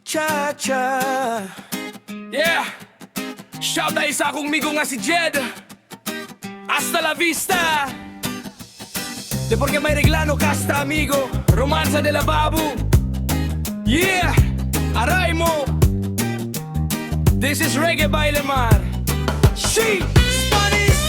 cha-cha. Yeah! Shout out sa akong migo nga si Jed. Hasta la vista. De porque may reglano kasta amigo. Romanza de la babu. Yeah! Aray mo. This is Reggae by Lemar. She! Spanish!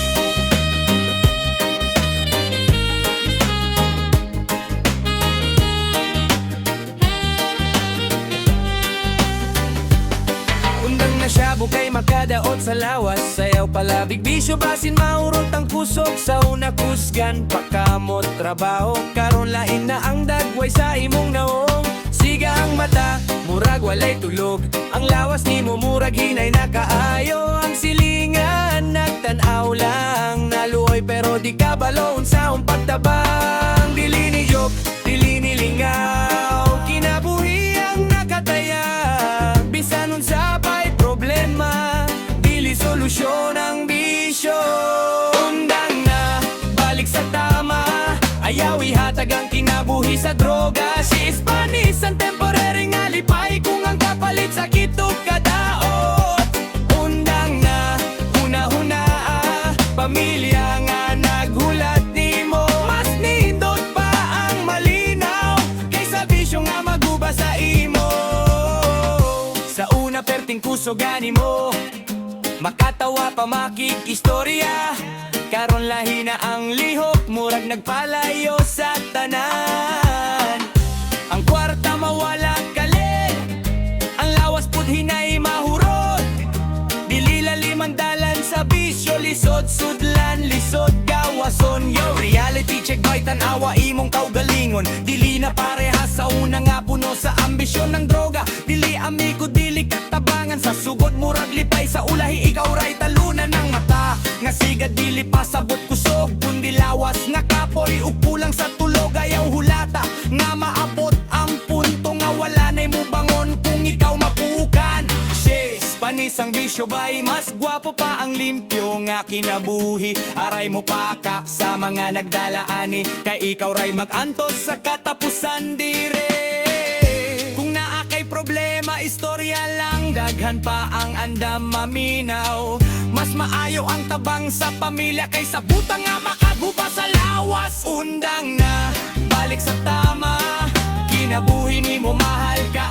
Undang na siya bukay makadaot sa lawas. Sayaw palabig bisyo basin maurot ang kusog. Sa una kusgan pakamot trabaho. Karon lain na ang dagway sa imong naong. Siga ang mata, murag walay tulog. Ang lawas ni mo murag hinay na kaayo. Ang silingan nagtanaw lang. Naluoy pero di ka balon sa pagtabang. Dili ni joke, dili ni lingaw. Kinabuhi ang nakatayag. Bisan unsa pa'y problema, dili solusyon ang bisyo. Undang na, balik sa tama. Ayaw ihatag ang kinabuhi sa droga. Si Spanish ang temporary nga lipay. Kung ang kapalit sa kitog kadaot. Undang na, huna-huna pamilya nga naghulat nimo. Mas nindot pa ang malinaw kaysa bisyo nga maguba sa imo. Sa una perting kusogani mo, makatawa pa makikistorya. Karon lahi na ang lihok, murag nagpalayo sa tanan. Ang kwarta mawala kali, ang lawas pud hinay mahurot. Dili lalim ang dalan sa bisyo, lisod sudlan, lisod gawason. Yo, reality check by tanawa imong kaugalingon. Dili na parehas sa una nga puno sa ambisyon ng droga. Dili amigo, dili katabangan sa sugod, murag lipay sa ulahi. Ikaw ray talunan ng mata nga sigad dili pasabot kusog. Kundi lawas nga kapoy ug kulang sa tulog. Ayaw hulata nga maabot ang punto nga wala nay mo bangon kung ikaw mapukan. Spanish ang bisyo bay, mas gwapo pa ang limpyo nga kinabuhi. Aray mo pa ka sa mga nagdalaani, kay ikaw ray mag-antos sa katapusan dire. Kung naa kay problema, istorya lang, daghan pa ang andam maminaw. Mas maayo ang tabang sa pamilya kaysa butang nga makaguba sa lawas. Undang na, balik sa tama, kinabuhi ni mo mahal ka.